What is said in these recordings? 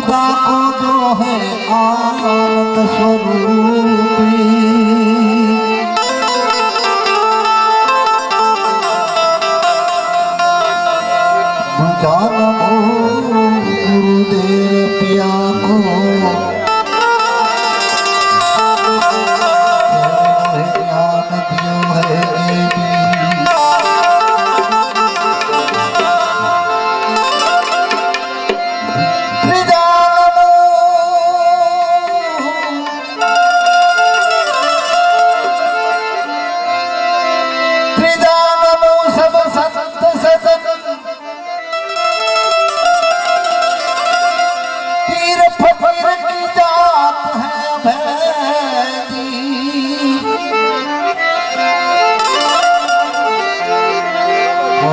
खुदा को जो है आनंद स्वरूपी जानमो गुरुदेव पिया को ज्ञान दियो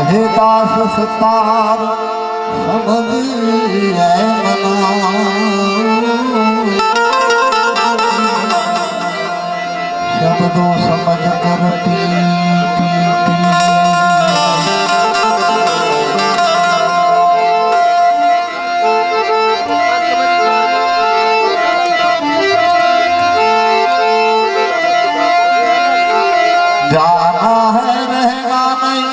है दास सतार समझ है मना शब्दों समझ कर पी जाना है रहेगा नहीं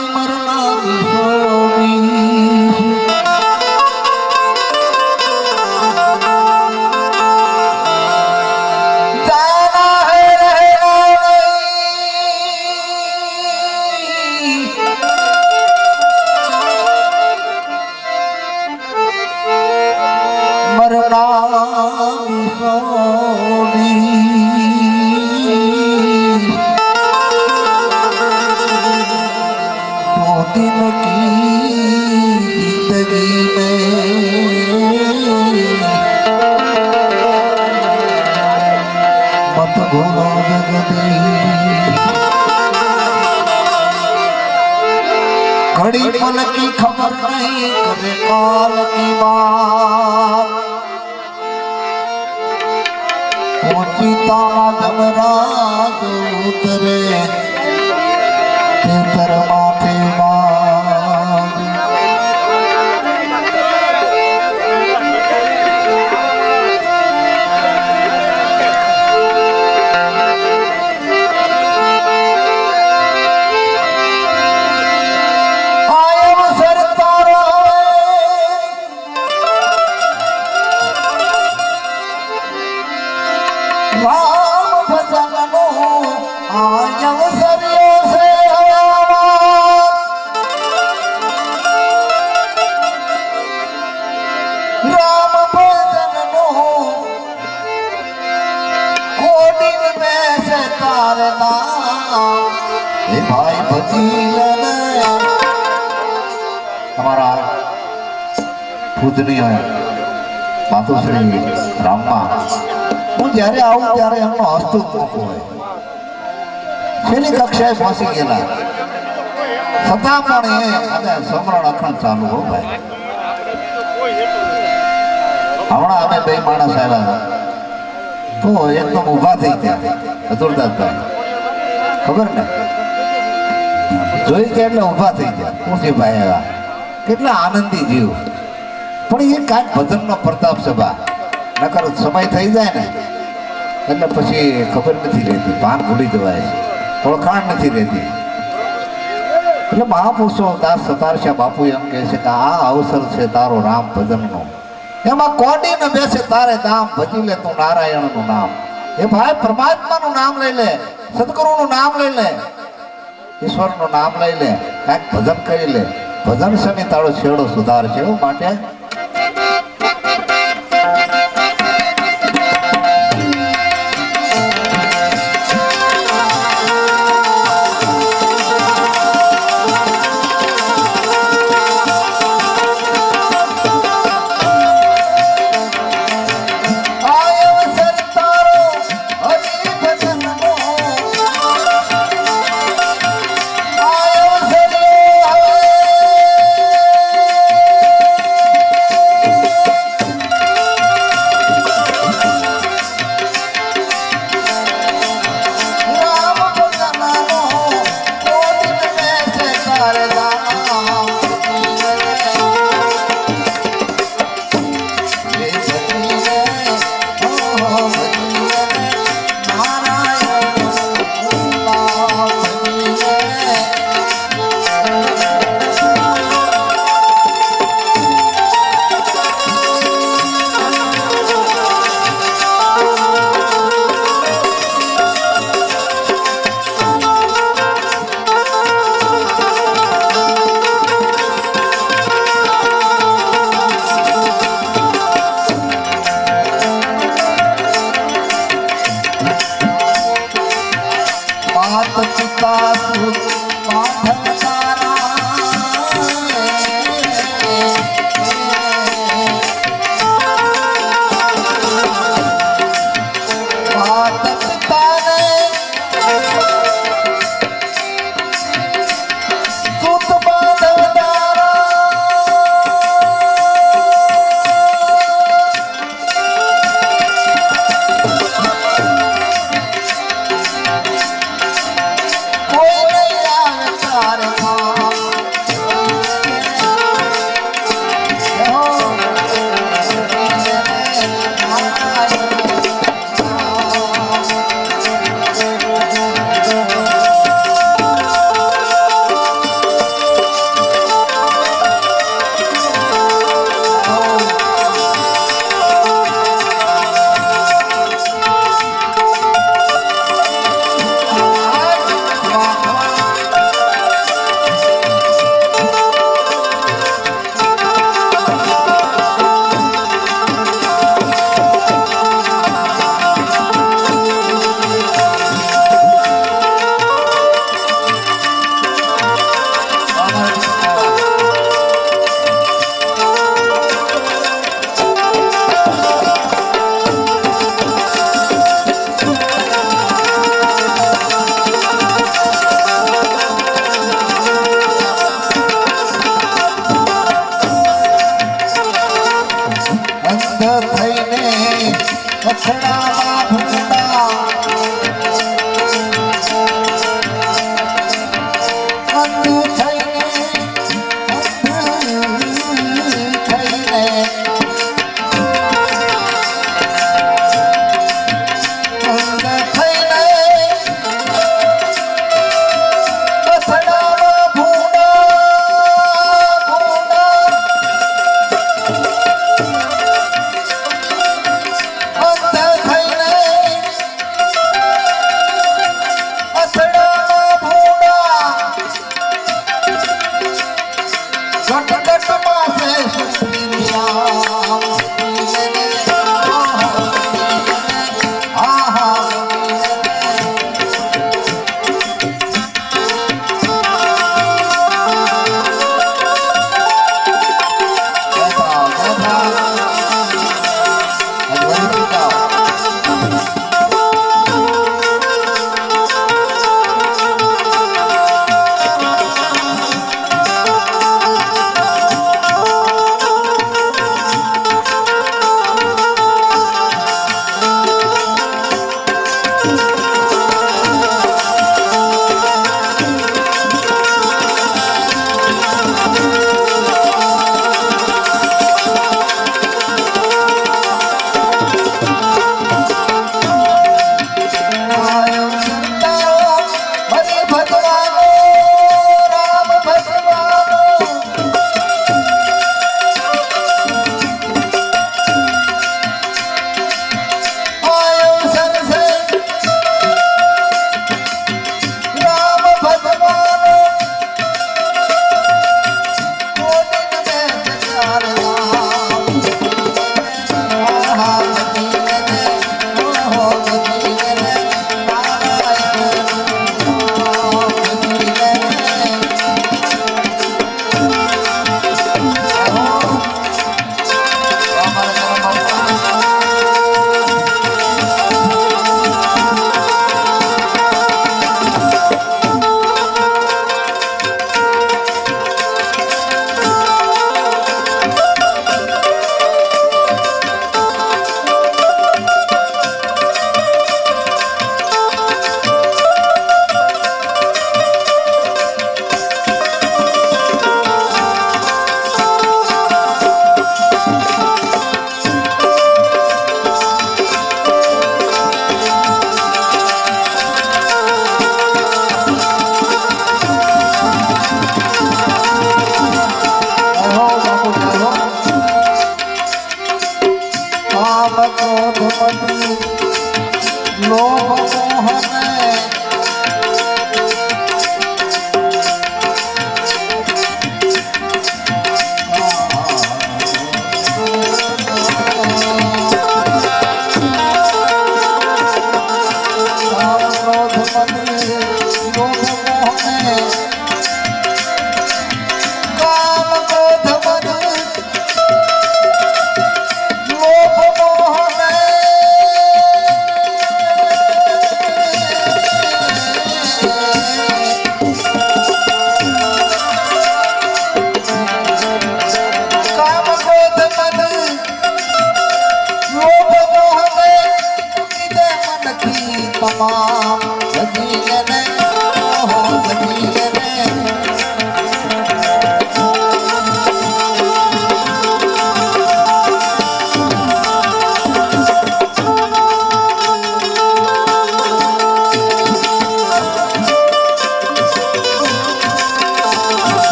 मरना दिन की जिंदगी में मत भूलो जगदी घड़ी पल की खबर नहीं करे काल की बात पहुंची तारा जमराज उतरे तेतर माथे राम भजन नो आयव सरियो से राम भजन नो कोडिन में से तारना हे भाई भजीलन हमारा पूजनीय मातुश्री रामा હું જ્યારે આવું ત્યારે એમનો હસ્તક મૂકવો હોય છેલ્લી કક્ષાએ પહોંચી ગયેલા છતાં પણ એ અને સમરણ અખંડ ચાલુ હો ભાઈ હમણાં અમે બે માણસ આવ્યા તો એકદમ ઊભા થઈ ગયા ચતુર્દાસભાઈ ખબર ને જોઈ કે એટલે ઊભા થઈ ગયા ઊંચી ભાઈ આવ્યા કેટલા આનંદી જીવ પણ એ કાંઈક ભજનનો પ્રતાપ સભા નકર સમય થઈ જાય ને એટલે પછી ખબર નથી રહેતી ભાન ભૂલી જવાય ઓળખાણ નથી રહેતી એટલે મહાપુરુષો દાસ સતારશા બાપુ એમ કહે છે કે આ અવસર છે તારો રામ ભજનનો એમાં કોડીને બેસે તારે દામ ભજી લે તું નારાયણનું નામ એ ભાઈ પરમાત્માનું નામ લઈ લે સદગુરુનું નામ લઈ લે ઈશ્વરનું નામ લઈ લે કાંઈક ભજન કરી લે ભજન શની તારો છેડો સુધાર છે એવું માટે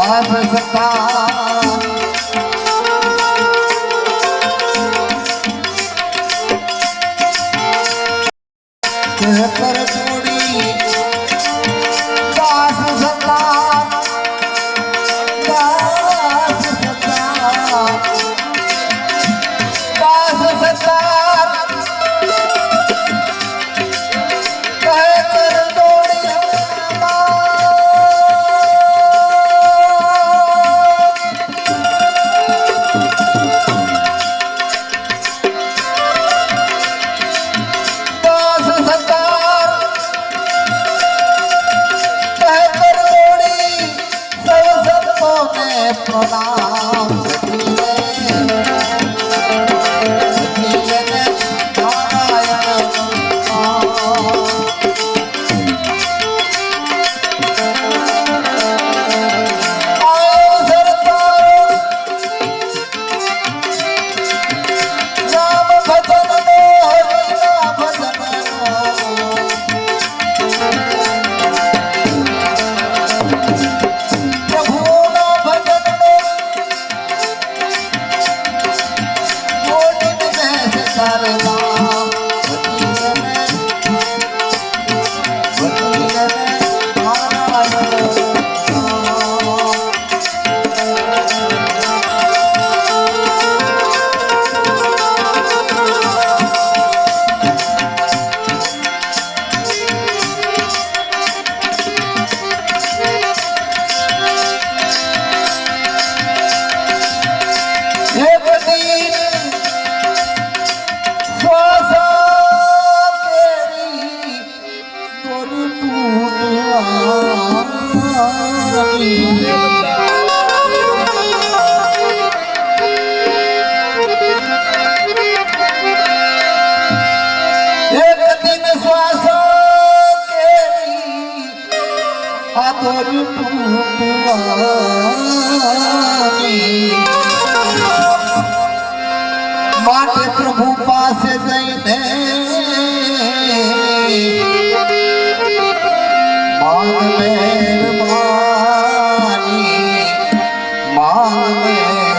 दास सता कर जोड़ी दास सता दास सता दास सता कह कर जोड़ी प्रणाम माटे प्रभु पास जईने मांग मेहरबानी मांग मेहरबानी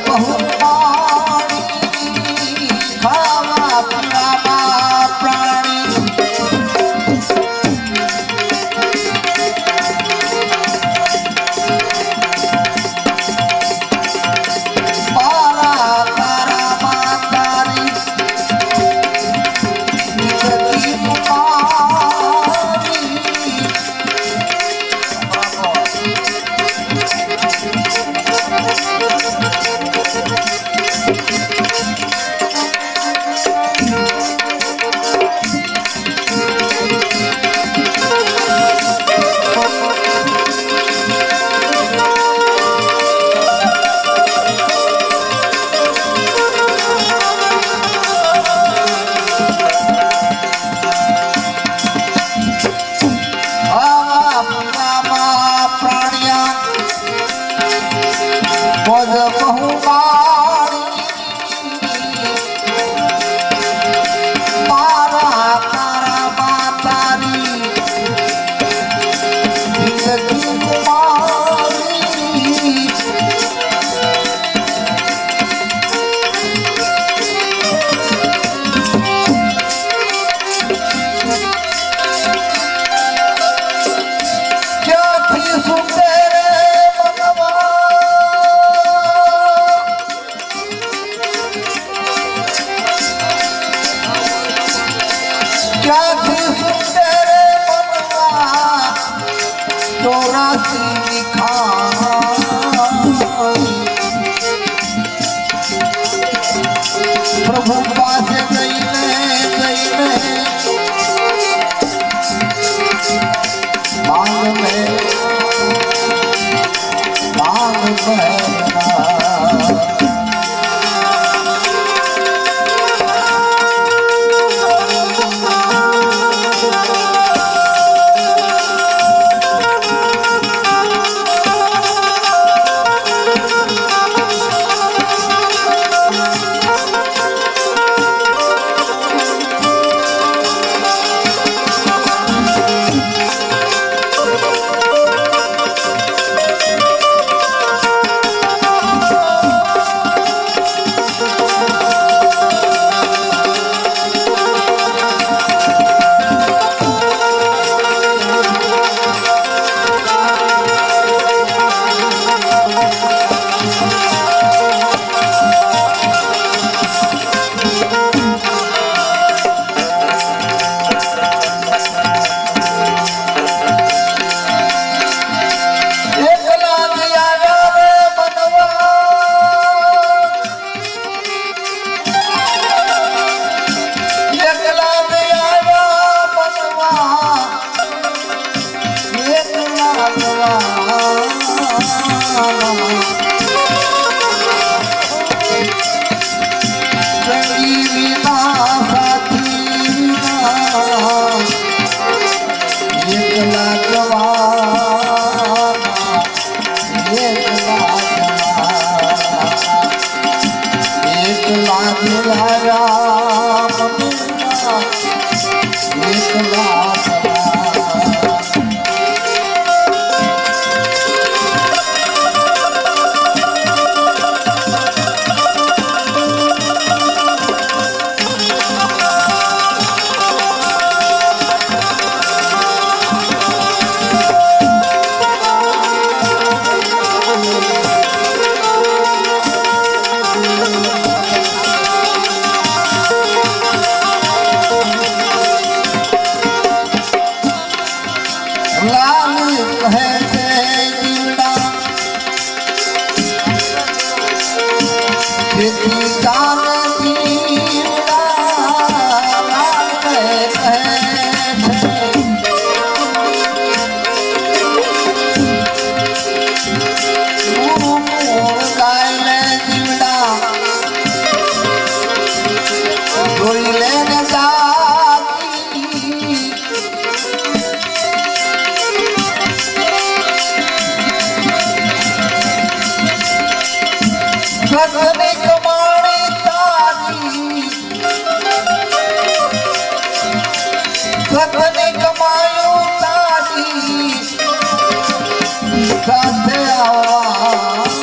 बहुमानी खावा पीवा प्राणी मारा तारा मातारी जिंदगी कुमारी प्रभु पास मांग में रतने कमायो तारी साथे आवानी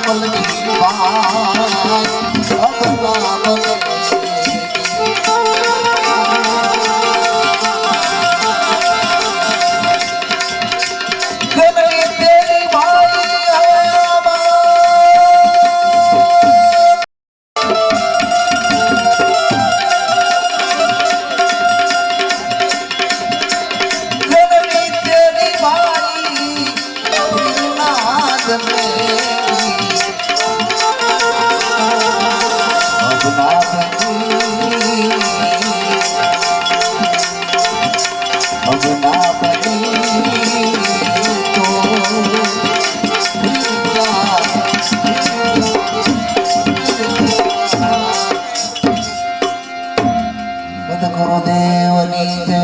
કમલની વાત અબના બને ગુરુદેવની જય.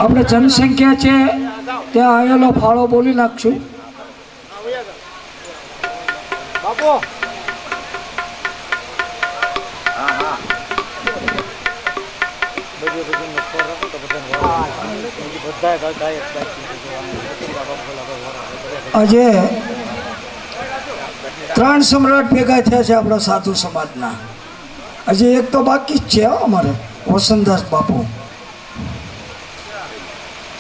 આપણે જનસંખ્યા છે ત્યાં આવેલો ફાળો બોલી નાખશું. આજે 3 સમ્રાટ ભેગા થયા છે આપણા સાધુ સમાજના. હજી એક તો બાકી જ છે અમારે, વસંતદાસ બાપુ.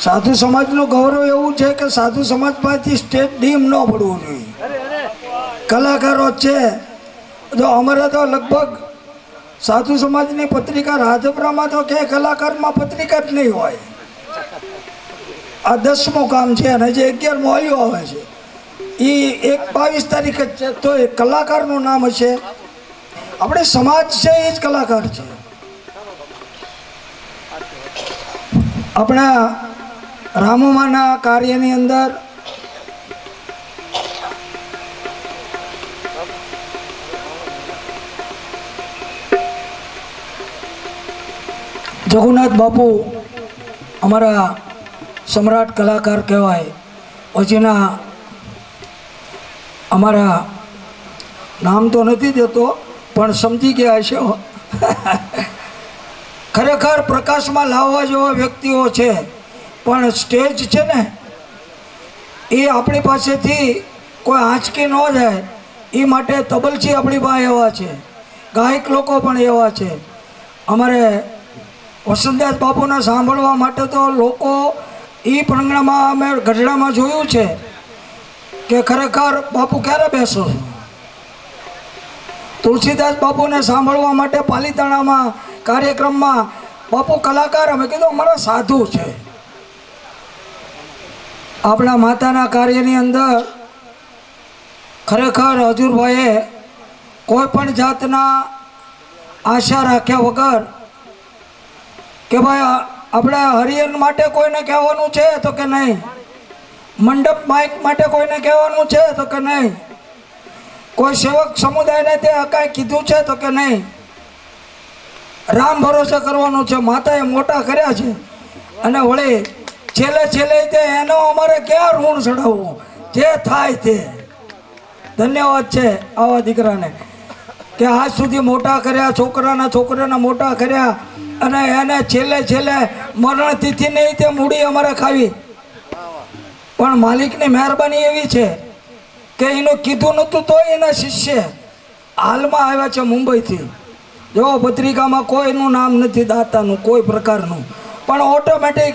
સાધુ સમાજનું ગૌરવ એવું છે કે સાધુ સમાજમાંથી સ્ટેટ ડીમ ન પડવું જોઈએ. કલાકારો છે જો અમારે તો લગભગ સાધુ સમાજની પત્રિકા રાજપરામાં તો કે કલાકારમાં પત્રિકા જ નહીં હોય. આ 10મું કામ છે અને જે 11મું આવ્યું આવે છે એ 22 તારીખે જ છે. તો એ કલાકારનું નામ હશે. આપણે સમાજ છે એ જ કલાકાર છે. આપણા રામુમાના કાર્યની અંદર જગન્નાથ બાપુ અમારા સમ્રાટ કલાકાર કહેવાય. પછીના અમારા નામ તો નથી દેતો પણ સમજી ગયા હશે. ખરેખર પ્રકાશમાં લાવવા જેવા વ્યક્તિઓ છે પણ સ્ટેજ છે ને એ આપણી પાસેથી કોઈ આંચકી ન જાય એ માટે તબલચી આપણી પાસે એવા છે, ગાયક લોકો પણ એવા છે. અમારે વસંતદાસ બાપુને સાંભળવા માટે તો લોકો એ પ્રંગણામાં અમે ગઢડામાં જોયું છે કે ખરેખર બાપુ ક્યારે બેસો. તુલસીદાસ બાપુને સાંભળવા માટે પાલીતાણામાં કાર્યક્રમમાં બાપુ કલાકાર, અમે કીધું અમારા સાધુ છે. આપણા માતાના કાર્યની અંદર ખરેખર હજુરભાઈએ કોઈ પણ જાતના આશા રાખ્યા વગર કે ભાઈ આપણે હરિયન માટે કોઈને કહેવાનું છે તો કે નહીં, મંડપ માઇક માટે કોઈને કહેવાનું છે તો કે નહીં, કોઈ સેવક સમુદાયને તે કાંઈ કીધું છે તો કે નહીં, રામ ભરોસે કરવાનું છે. માતાએ મોટા કર્યા છે અને વળી છેલ્લે છેલ્લે તે એનો અમારે ક્યાં ઋણ ચડાવવું, જે થાય તે. ધન્યવાદ છે આવા દીકરાને કે આજ સુધી મોટા કર્યા, છોકરાના મોટા કર્યા અને એને છેલ્લે છેલ્લે મરણ તિથિ નહીં તે મૂડી અમારે ખાવી. પણ માલિકની મહેરબાની એવી છે કે એનું કીધું નહોતું તો એના શિષ્ય હાલમાં આવ્યા છે મુંબઈથી. જો પત્રિકામાં કોઈનું નામ નથી દાતાનું કોઈ પ્રકારનું, પણ ઓટોમેટિક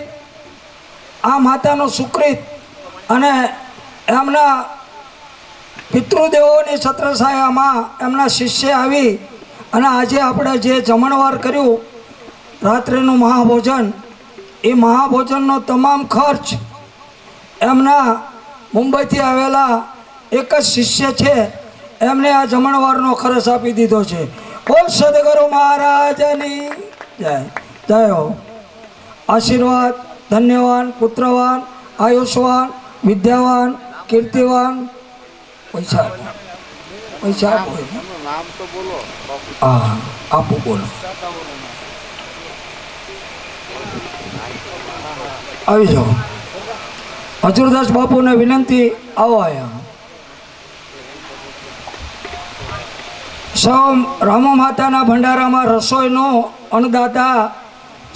આ માતાનો સુકૃત અને એમના પિતૃદેવોની છત્રછાયામાં એમના શિષ્ય આવી અને આજે આપણે જે જમણવાર કર્યું રાત્રિનું મહાભોજન, એ મહાભોજનનો તમામ ખર્ચ એમના મુંબઈથી આવેલા એક જ શિષ્ય છે એમને આ જમણવારનો ખર્ચ આપી દીધો છે. બોલ સદગુરુ મહારાજની જય. જય હો. આશીર્વાદ, ધન્યવાન, પુત્રવાન, આયુષ્વાન, વિદ્યાવાન, કીર્તિવાન. પૈસા હા આપો બોલો. આવી જાઓ. હજુરદાસ બાપુને વિનંતી, આવો. આયા સૌ રામા માતાના ભંડારામાં રસોઈનો અન્નદાતા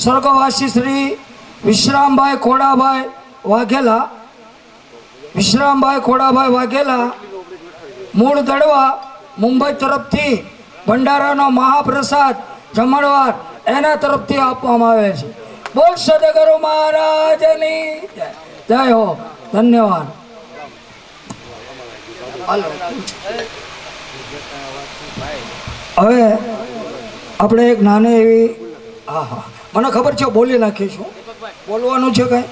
સ્વર્ગવાસી શ્રી વિશ્રામભાઈ ખોડાભાઈ વાઘેલા, વિશ્રામભાઈ ખોડાભાઈ વાઘેલા, મૂળ દડવા, મુંબઈ તરફથી ભંડારાનો મહાપ્રસાદ જમણવાર એના તરફથી આપવામાં આવે છે. બોલ સદગુરુ મહારાજની જય. જય હો. ધન્યવાદ. હવે આપણે એક નાની એવી, હા હા મને ખબર છે, બોલી નાખીશું. બોલવાનું છે કઈ?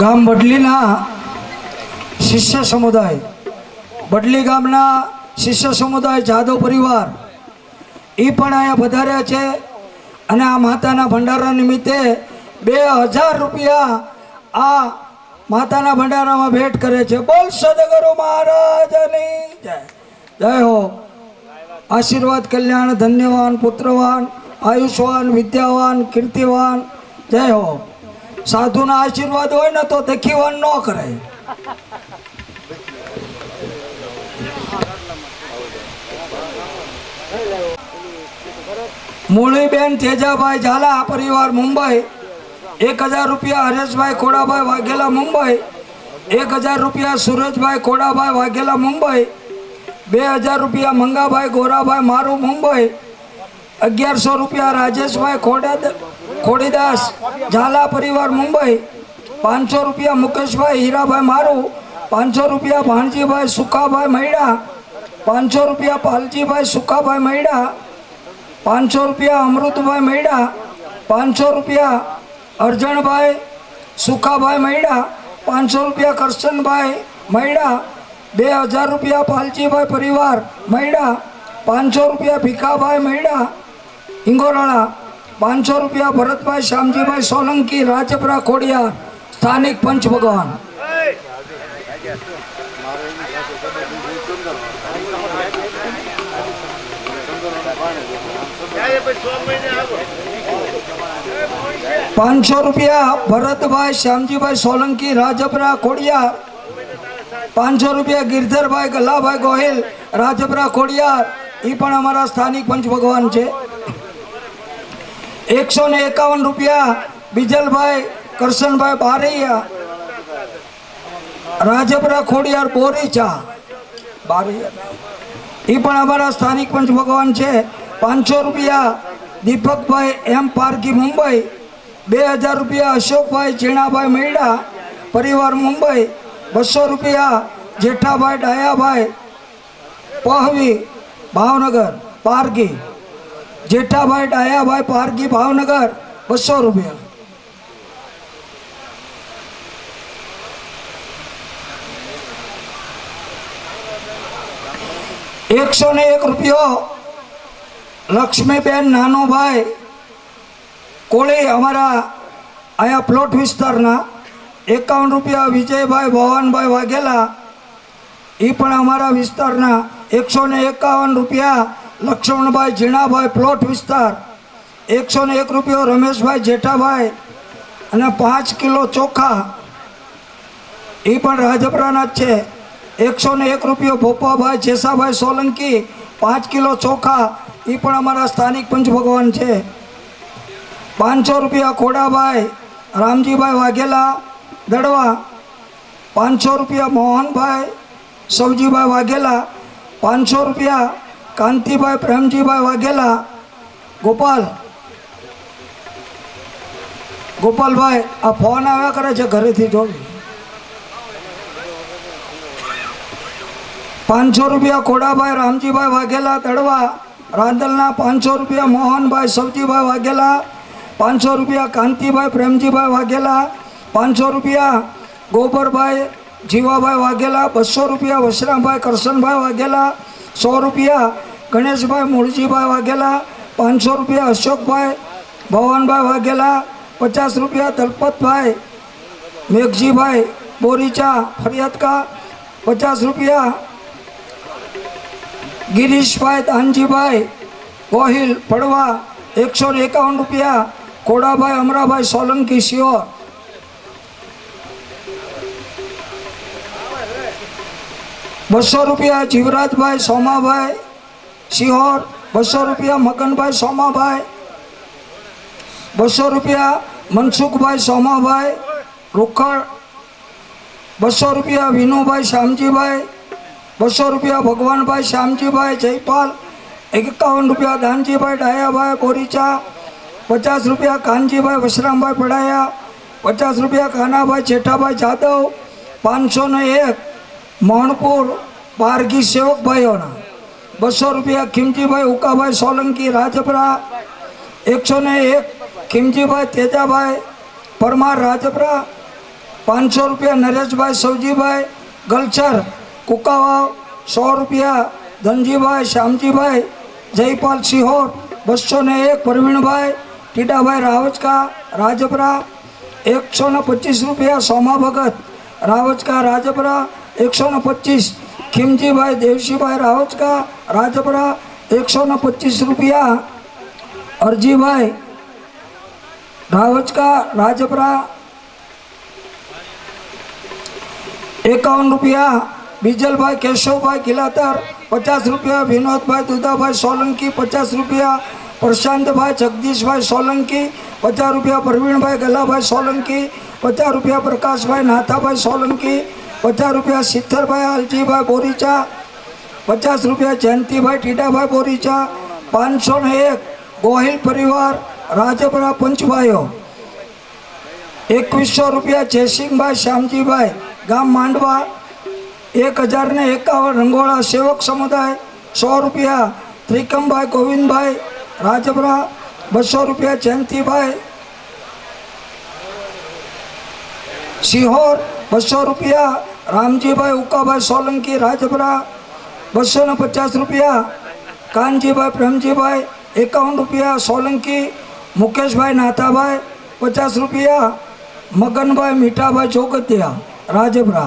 ગામ બડલીના શિષ્ય સમુદાય, બડલી ગામના શિષ્ય સમુદાય જાદવ પરિવાર એ પણ અહીંયા વધાર્યા છે અને આ માતાના ભંડારા નિમિત્તે 2000 રૂપિયા આ માતાના ભંડારામાં ભેટ કરે છે. બોલ સદગુરુ મહારાજની જય. જય હો. આશીર્વાદ, કલ્યાણ, ધન્યવાન, પુત્રવાન, આયુષ્વાન, વિદ્યાવાન, કીર્તિવાન. જય હો. સાધુના આશીર્વાદ હોય ને તો દખીવાન ન કરાય. મૂળીબેન તેજાભાઈ ઝાલા પરિવાર મુંબઈ 1000 રૂપિયા. હરેશભાઈ ખોડાભાઈ વાઘેલા મુંબઈ 1000 રૂપિયા. સુરજભાઈ ખોડાભાઈ વાઘેલા મુંબઈ 2000 રૂપિયા. મંગાભાઈ ગોરાભાઈ મારું મુંબઈ 1100 રૂપિયા. રાજેશભાઈ ખોડીદાસ ઝાલા પરિવાર મુંબઈ 500 રૂપિયા. મુકેશભાઈ હીરાભાઈ મારું 500 રૂપિયા. ભાણજીભાઈ સુખાભાઈ મૈડા 500 રૂપિયા. પાલજીભાઈ સુખાભાઈ મૈડા 500 રૂપિયા. અમૃતભાઈ મૈડા 500 રૂપિયા. અરજણભાઈ સુખાભાઈ મૈડા 500 રૂપિયા. કરશનભાઈ મૈડા 2000 રૂપિયા. પાલજીભાઈ પરિવાર મૈડા 500 રૂપિયા. ભીખાભાઈ મૈડા હિંગોરાળા 500 રૂપિયા. ભરતભાઈ શ્યામજીભાઈ સોલંકી રાજપરા ખોડિયાર સ્થાનિક પંચ ભગવાન. ₹500 ભરતભાઈ શ્યામજીભાઈ સોલંકી રાજપરા ખોડિયાર. 500 રૂપિયા ગિરધરભાઈ ગલાભાઈ ગોહિલ રાજપરા ખોડિયાર, એ પણ અમારા સ્થાનિક પંચ ભગવાન છે. 151 રૂપિયા બીજલભાઈ કરશનભાઈ બારૈયા રાજપરા ખોડિયાર બોરીચા બારૈયા, એ પણ અમારા સ્થાનિક પંચ ભગવાન છે. 500 રૂપિયા દીપકભાઈ એમ પારકી મુંબઈ. 2000 રૂપિયા અશોકભાઈ ચીણાભાઈ મૈડા પરિવાર મુંબઈ. 200 રૂપિયા જેઠાભાઈ ડાયાભાઈ પહવી ભાવનગર પારકી. જેઠાભાઈ ડાયાભાઈ પારકી ભાવનગર 200 રૂપિયા. ₹101 લક્ષ્મીબેન નાનુભાઈ કોળી અમારા આયા પ્લોટ વિસ્તારના. 51 રૂપિયા વિજયભાઈ ભવાનભાઈ વાઘેલા, એ પણ અમારા વિસ્તારના. 151 રૂપિયા લક્ષ્મણભાઈ ઝીણાભાઈ પ્લોટ વિસ્તાર. 101 રૂપિયો રમેશભાઈ જેઠાભાઈ અને 5 કિલો ચોખા, એ પણ રાજપરાના જ છે. 101 રૂપિયો ભોપાભાઈ જેસાભાઈ સોલંકી 5 કિલો ચોખા, એ પણ અમારા સ્થાનિક પંચ ભગવાન છે. 500 રૂપિયા ખોડાભાઈ રામજીભાઈ વાઘેલા દડવા. 500 રૂપિયા મોહનભાઈ સવજીભાઈ વાઘેલા. 500 રૂપિયા કાંતિભાઈ પ્રેમજીભાઈ વાઘેલા ગોપાલભાઈ. આ ફોન આવ્યા કરે છે ઘરેથી જોડી. 500 રૂપિયા ખોડાભાઈ રામજીભાઈ વાઘેલા દડવા રાંદલના. 500 રૂપિયા મોહનભાઈ સવજીભાઈ વાઘેલા. 500 રૂપિયા કાંતિભાઈ પ્રેમજીભાઈ વાઘેલા. 500 રૂપિયા ગોબરભાઈ જીવાભાઈ વાઘેલા. 200 રૂપિયા વશરામભાઈ કરશનભાઈ વાઘેલા. 100 રૂપિયા ગણેશભાઈ મૂળજીભાઈ વાઘેલા. 500 रुपया अशोकभाई भवानभाई वाघेला, 50 रुपया दलपतभाई मेघजीभाई बोरीचा फरियाद का, 50 रुपया गिरीशभाई दानजीभाई गोहिल पड़वा, 151 रुपया कोड़ाभाई अमराभाई सोलंकी सियोर, 200 रुपया जीवराजभाई सोमाभाई सिहोर, 200 रुपया मगनभाई सोमाभाई, 200 रुपया मनसुखभाई सोमाभाई रुखड़, 200 रुपया विनुभाई श्यामजीभाई, 200 रुपया भगवानभाई श्यामजीभाई जयपाल, 51 रुपया दानजीभाई डायाभाई बोरीचा, 50 रुपया कानजीभाई वशरामभाई पड़ाया, 50 रुपया कानाभाई जेठाभाई जादव, 501 मोहनपुर बारगी सेवक भाईओना, 200 रुपया खिमजीभाई उकाभाई सोलंकी राजपरा, 101 खिमजीभाई तेजाभाई परमार राजपरा, 500 रुपया नरेशभाई सवजीभाई गलचर कुकावाव, 100 रुपया धनजीभाई श्यामजीभाई जयपाल सिहोर, 201 प्रवीणभाई टीडाभाई रावचका राजपरा, 125 रुपया सोमा भगत रावचका राजपरा, 125 खिमजीभाई देवशीभाई रावचका राजपरा, 125 रुपया अरजीभाई रावचका राजपरा, 51 रुपया बीजलभाई केशवभाई किलातर, 50 रुपया विनोदभाई दुदाभाई सोलंकी, 50 रुपया प्रशांतभाई जगदीशभाई सोलंकी, 50 रुपया प्रवीणभाई गलाभाई सोलंकी, 50 रुपया प्रकाशभाई नाथाभाई सोलंकी, 50 रुपया सिद्धरभाई आलजीभाई बोरीचा, 50 रुपया जयंतीभाई टीडाभाई बोरीचा, 501 गोहिल परिवार राजपरा पंचभाईओ, 2100 रुपया जयसिंहभाई श्यामजीभाई गाम मांडवा, 1051 रंगोळा सेवक समुदाय, 100 रुपया त्रिकमभाई गोविंदभाई राजपरा, 200 रुपया जयंतीभाई सिहोर, 200 रुपया रामजीभाई उकाभाई सोलंकी राजपरा, 250 रुपया कानजीभाई प्रेमजीभाई, 51 रुपया सोलंकी मुकेशभाई नाथाभाई, 50 रुपया मगनभाई मीठाभाई जोगतिया राजपरा,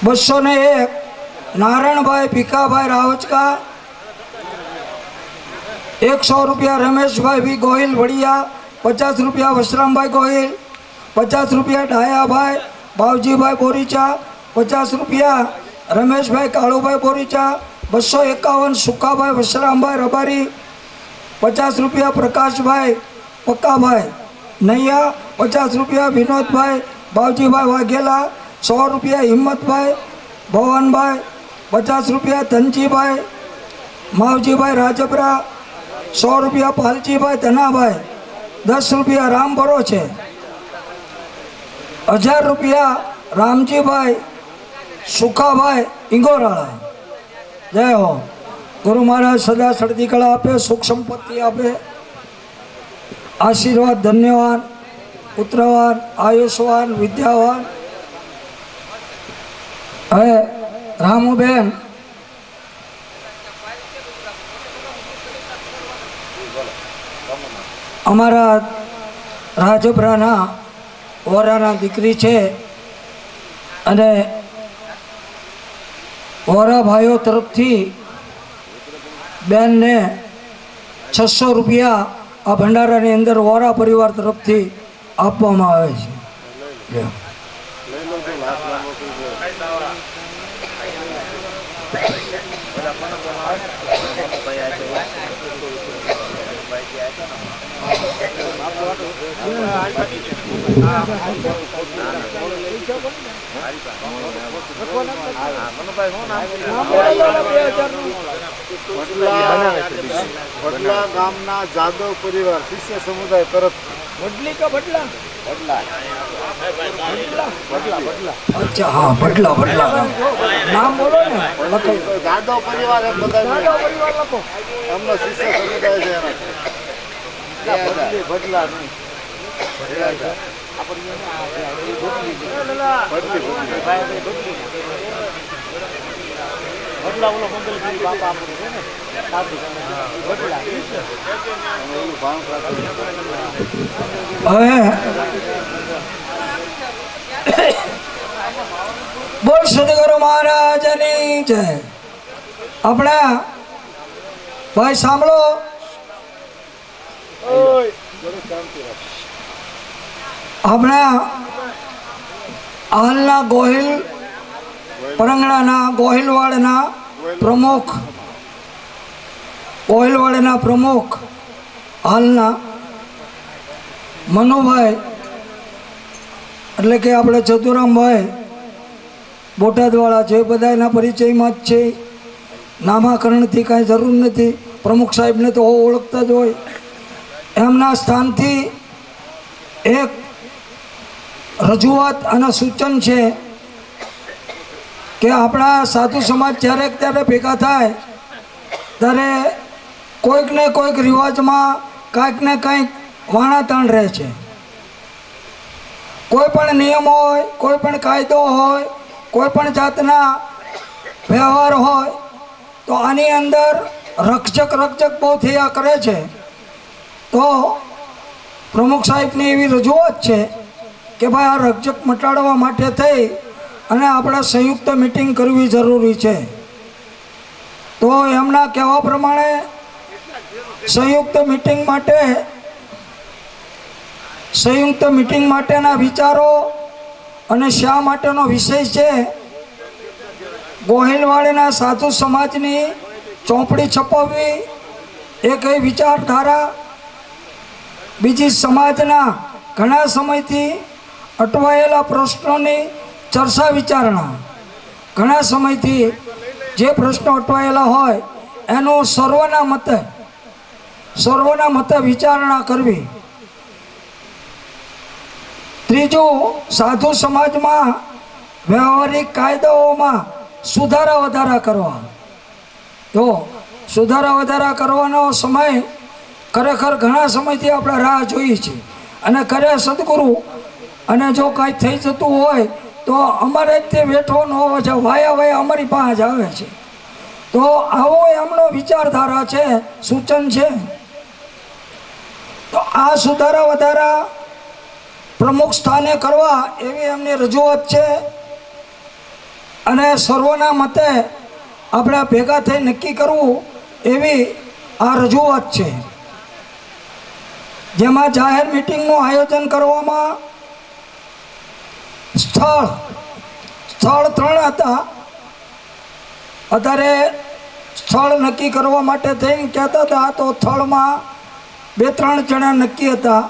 201 नारायणभाई भीखाभाई रावचका, 100 रुपया रमेशभाई भी गोहिल वड़िया, 50 रुपया वशरामभाई गोहिल, 50 रुपया डायाभाई बावजीभाई बोरीचा, 50 रुपया रमेशभाई काळूभाई बोरीचा, 251 सुखाभाई वशरामभाई रबारी, 50 रुपया प्रकाशभाई पक्काभाई नैया, 50 रुपया विनोदभाई बावजीभाई वाघेला, 100 रुपया हिम्मतभाई भवानभाई, 50 रुपया धनजीभाई मावजीभाई राजपरा, 100 रुपया पालजीभाई धनाभाई, 10 रुपया राम भरो છે, 1000 रुपया रामजीभाई सुखाभाई इंगोराळा। जय हो। गुरु महाराज सदा सड़ती कला आपे, सुख संपत्ति आपे, आशीर्वाद धन्यवाद, पुत्रवान आयुष्वान विद्यावान। હવે રામુબેન અમારા રાજપરાના વોરાના દીકરી છે અને વોરા ભાઈઓ તરફથી બેનને 600 રૂપિયા આ ભંડારાની અંદર વોરા પરિવાર તરફથી આપવામાં આવે છે। ભડલા ગામના જાદવ પરિવાર શિષ્ય સમુદાય તરફ વડલી કા ભડલા ભડલા અચ્છા હા ભડલા ભડલા નામ બોલો ને લખાઈ જાદવ પરિવાર એમ બધા પરિવાર લખો એમનો શિષ્ય સમુદાય છે એના ભડલા નહીં ભડલી હવે બોલ સદગુરુ મહારાજની જય. આપણે ભાઈ સાંભળો, આપણા હાલના ગોહિલ પરંગણાના ગોહિલવાડના પ્રમુખ હાલના મનુભાઈ એટલે કે આપણે ચતુરામભાઈ બોટાદવાળા છે, બધાના પરિચયમાં જ છે. નામાકરણથી કાંઈ જરૂર નથી, પ્રમુખ સાહેબને તો ઓળખતા જ હોય. એમના સ્થાનથી એક રજૂઆત અને સૂચન છે કે આપણા સાધુ સમાજ જ્યારે ત્યારે ભેગા થાય ત્યારે કોઈક ને કોઈક રિવાજમાં કાંઈક ને કંઈક વાણાતણ રહે છે. કોઈ પણ નિયમ હોય, કોઈ પણ કાયદો હોય, કોઈ પણ જાતના વ્યવહાર હોય તો આની અંદર રક્ષક બહુ થયા કરે છે. તો પ્રમુખ સાહેબની એવી રજૂઆત છે કે ભાઈ આ રક્ષક મટાડવા માટે થઈ અને આપણે સંયુક્ત મિટિંગ કરવી જરૂરી છે. તો એમના કહેવા પ્રમાણે સંયુક્ત મિટિંગ માટેના વિચારો અને શા માટેનો વિષય છે, ગોહિલવાડીના સાધુ સમાજની ચોપડી છપાવવી એ કઈ વિચારધારા, બીજી સમાજના ઘણા સમયથી અટવાયેલા પ્રશ્નોની ચર્ચા વિચારણા, ઘણા સમયથી જે પ્રશ્નો અટવાયેલા હોય એનું સર્વના મતે વિચારણા કરવી. ત્રીજું, સાધુ સમાજમાં વ્યવહારિક કાયદાઓમાં સુધારા વધારા કરવા. તો સુધારા વધારા કરવાનો સમય ખરેખર ઘણા સમયથી આપણે રાહ જોઈએ છીએ અને કરે સદગુરુ. અને જો કાંઈ થઈ જતું હોય તો અમારે જ તે વેઠો ન હોય છે, વાયા અમારી પાસે જ આવે છે. તો આવો એમનો વિચારધારા છે, સૂચન છે. તો આ સુધારા વધારા પ્રમુખ સ્થાને કરવા એવી એમની રજૂઆત છે અને સર્વના મતે આપણે ભેગા થઈ નક્કી કરવું એવી આ રજૂઆત છે. જેમાં જાહેર મિટિંગનું આયોજન કરવામાં સ્થળ 3 હતા. અત્યારે સ્થળ નક્કી કરવા માટે થઈને કહેતા હતા તો સ્થળમાં 2-3 જણા નક્કી હતા,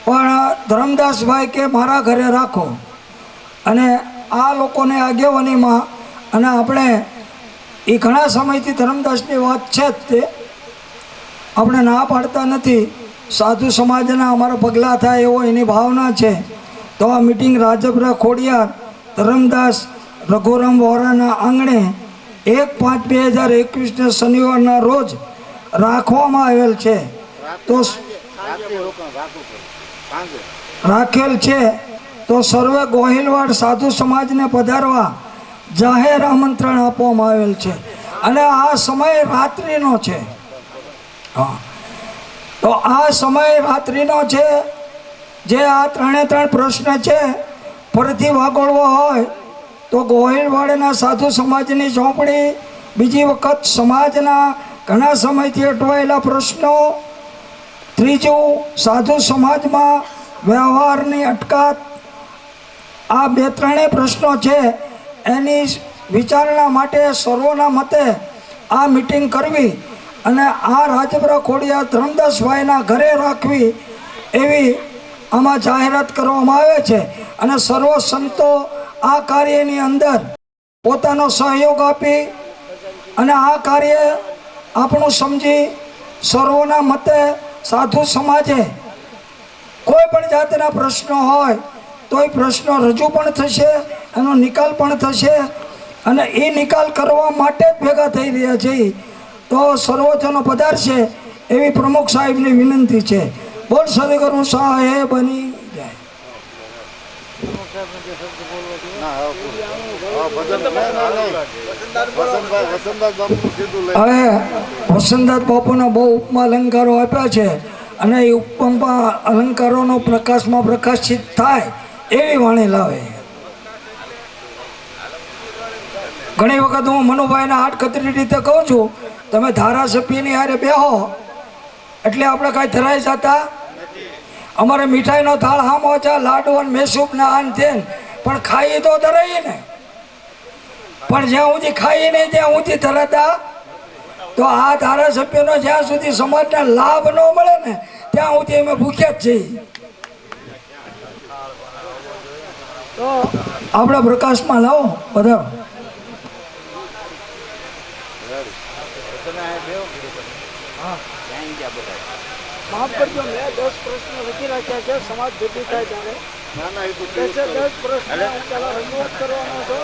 પણ ધરમદાસભાઈ કે મારા ઘરે રાખો. અને આ લોકોને આગેવાનીમાં અને આપણે એ ઘણા સમયથી ધરમદાસની વાત છે જ, તે આપણે ના પાડતા નથી. સાધુ સમાજના અમારા પગલાં થાય એવો એની ભાવના છે. તો આ મિટિંગ રાજપરા ખોડિયાર ધરમદાસ રઘુરામ વોરાના આંગણે 1/5/2021 શનિવારના રોજ રાખવામાં આવેલ છે. તો રાખેલ છે તો સર્વે ગોહિલવાડ સાધુ સમાજને પધારવા જાહેર આમંત્રણ આપવામાં આવેલ છે. અને આ સમય રાત્રિનો છે. હા, તો આ સમય રાત્રિનો છે. જે આ 3 પ્રશ્ન છે ફરીથી વાગોળવો હોય તો ગોહિલવાડના સાધુ સમાજની ચોપડી, બીજી વખત સમાજના ઘણા સમયથી અટવાયેલા પ્રશ્નો, ત્રીજું સાધુ સમાજમાં વ્યવહારની અટકાત, આ 2-3 પ્રશ્નો છે એની વિચારણા માટે સર્વના મતે આ મિટિંગ કરવી અને આ રાજપરા ખોડિયાર ધરમદાસભાઈના ઘરે રાખવી એવી આમાં જાહેરાત કરવામાં આવે છે. અને સર્વ સંતો આ કાર્યની અંદર પોતાનો સહયોગ આપી અને આ કાર્ય આપણું સમજી સર્વના મતે સાધુ સમાજે કોઈ પણ જાતના પ્રશ્નો હોય તો એ પ્રશ્નો રજૂ પણ થશે, એનો નિકાલ પણ થશે. અને એ નિકાલ કરવા માટે જ ભેગા થઈ રહ્યા છે. તો સર્વજનો પધારશે એવી પ્રમુખ સાહેબની વિનંતી છે. બોલ સદગુરુ સાહેબની જય. ના હવે ભજન વસંતદાસ બાપુ સીધું લઈ હવે વસંતદાસ બાપુના બહુ ઉપમા અલંકારો આપ્યા છે અને એ ઉપમા અલંકારોનો પ્રકાશમાં પ્રકાશિત થાય એવી વાણી લાવે. ઘણી વખત હું મનુભાઈને આડકતરી રીતે કહું છું, તમે ધારાસભ્યની હારે બેહો એટલે આપણે કાંઈ ધરાઈ જતા. અમારે મીઠાઈનો થાળ હામો છે, લાડુ અને મેસૂબ ને આન તેન, પણ ખાઈ તો ધરાઈએ ને. પણ જ્યાં સુધી ખાઈ નહીં ત્યાં સુધી ધરાતા. તો આ ધારાસભ્યનો જ્યાં સુધી સમાજને લાભ ન મળે ને ત્યાં સુધી અમે ભૂખ્યા જ છીએ. તો આપણે પ્રકાશમાં લાવો બધા. માફ કરજો, મેં 10 પ્રશ્ન લખી રાખ્યા છે સમાજ ભેગી થાય ત્યારે. ના ના એ તો 10 પ્રશ્ન પેલા રજૂઆત કરવાનો છો,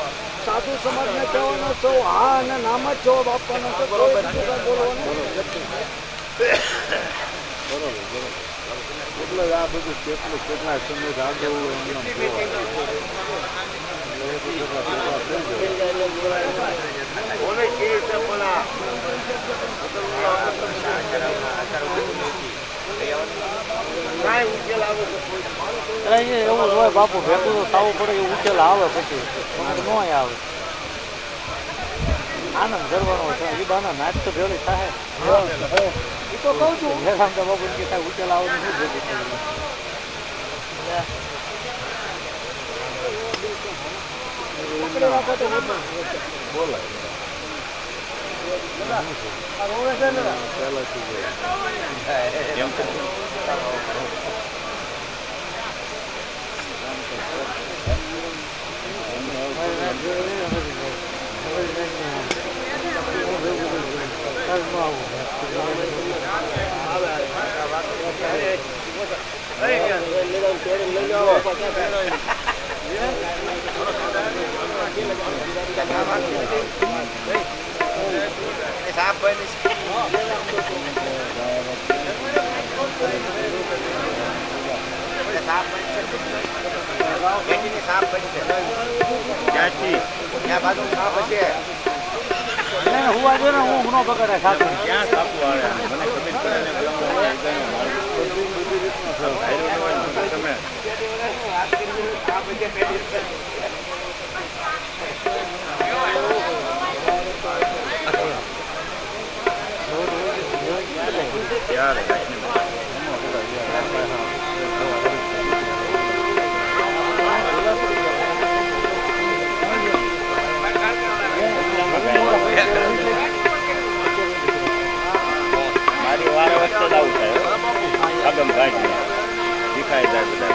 સાધુ સમાજને કહેવાનો છો, હા અને નામ જ જવાબ આપવાનો છો, કોઈ બીજું કાંઈ બોલવાનું નથી. એટલે આ બધું કેટલા સમય આગળ એવું હોય બાપુ, ભેગું તો થવું પડે. એ ઉકેલ આવે પછી ન આવે. આનંદ કરવાનો છે. એ બાના નાચ તો ભેળી થાય. એ તો કહું છું. જયરામદા બાપુ કે કાંઈ ઉકેલ આવવાનું શું ભેગું થયું. હું આજે ને હું ન પકડે ખાતું ક્યાં સાપુ આવે મારી વારે વખતે જ આવું થાય. આગમ ગાડી દેખાય જાય બધા.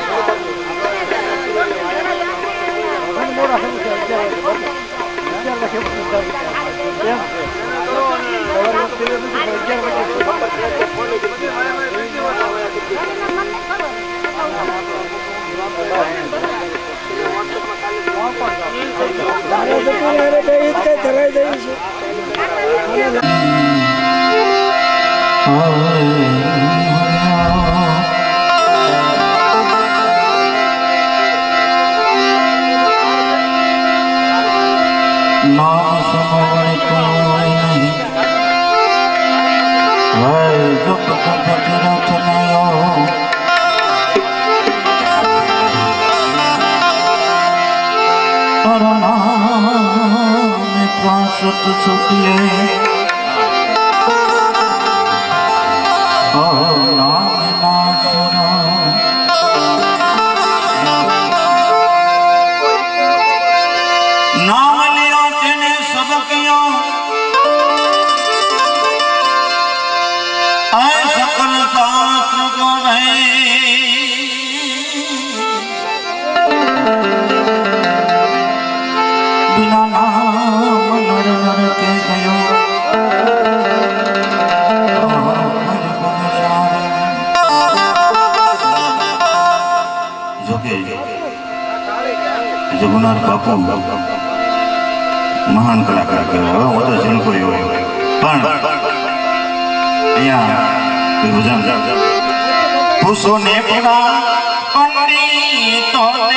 નામ સમવણ કોઈ નહીં હર જપ તપ તીરથ નયો હર નામ પ્રાસત સુખીએ નામ નાસરા नाम लिया तेने सब किया आए सकल शास्त्र को नहीं बिना नाम नर नर के गयो जगन्नाथ बापू महान कलाकार कहेवाय. હું તો જનકોરી હોય પણ અહીંયા ભજન પૂછો ને પડા પંડિતોને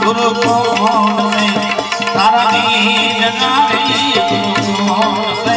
गुरु गुरु कौन से तारा नींद नारी गुरु कौन से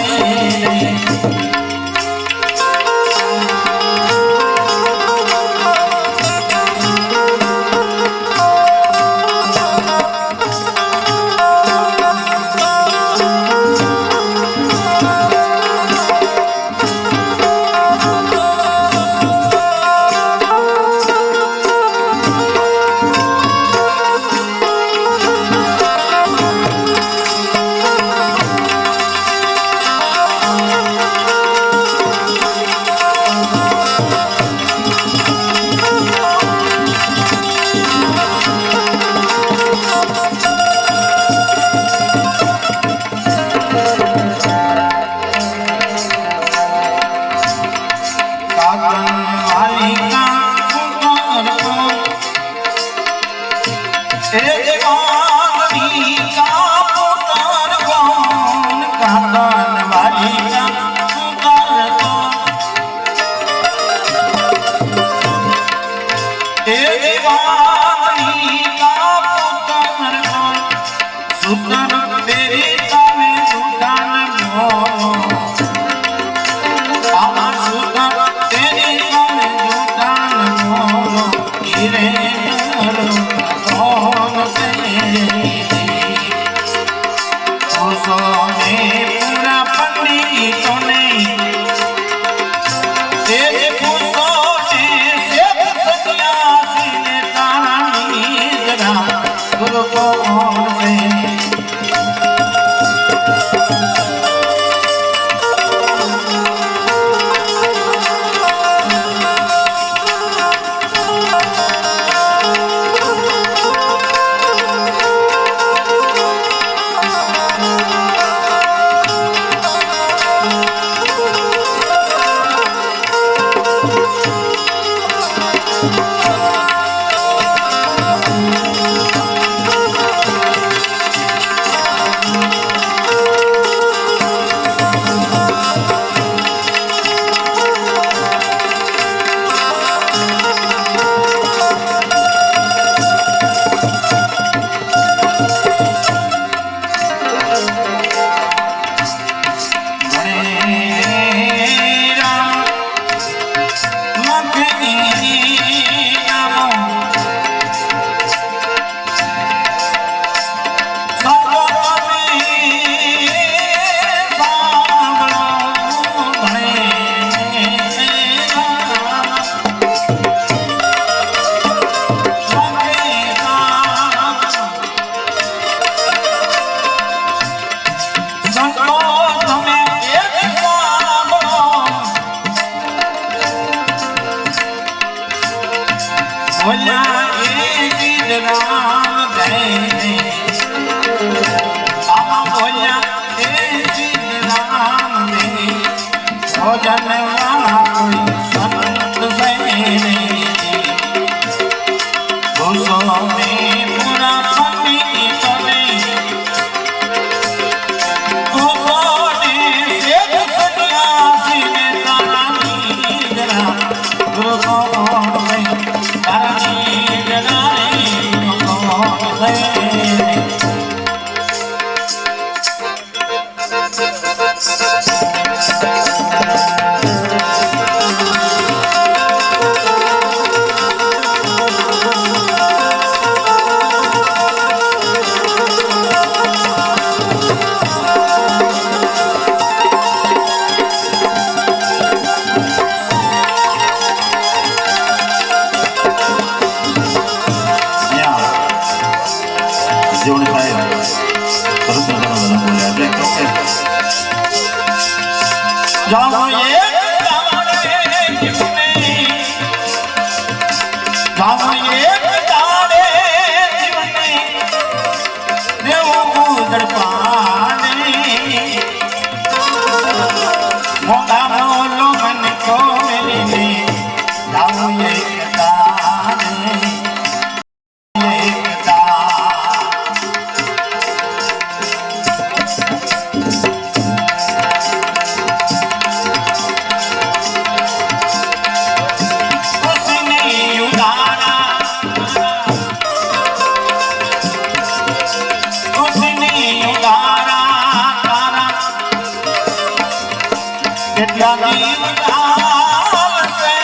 राजीव लाल से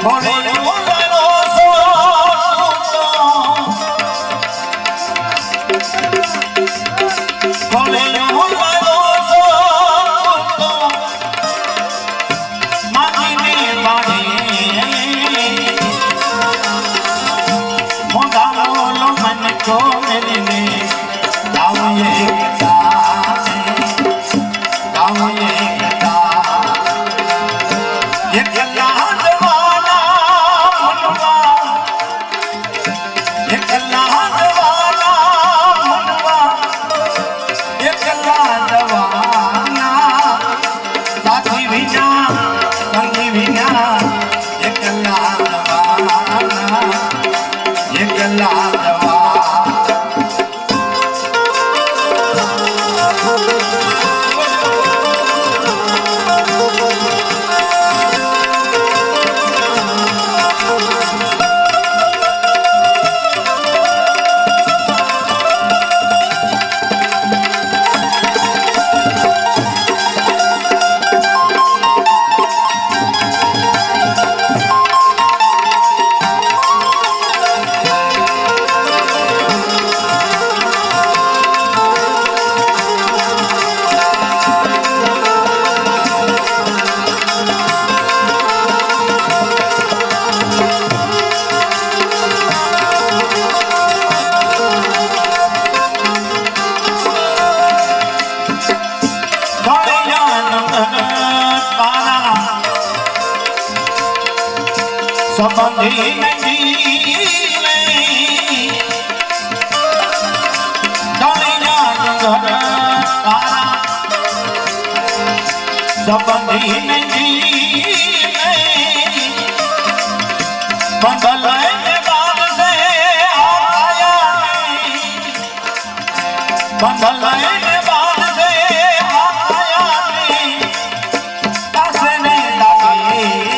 बोले बोलो सो बोले बोलो सो माजी ने बाड़े मोदा बोलो मन को मिलने गाँव ये संबंधी नहीं दलिया जंगल तारा संबंधी नहीं बंदल बाग से आया बंदल बाग से आया कसने लगे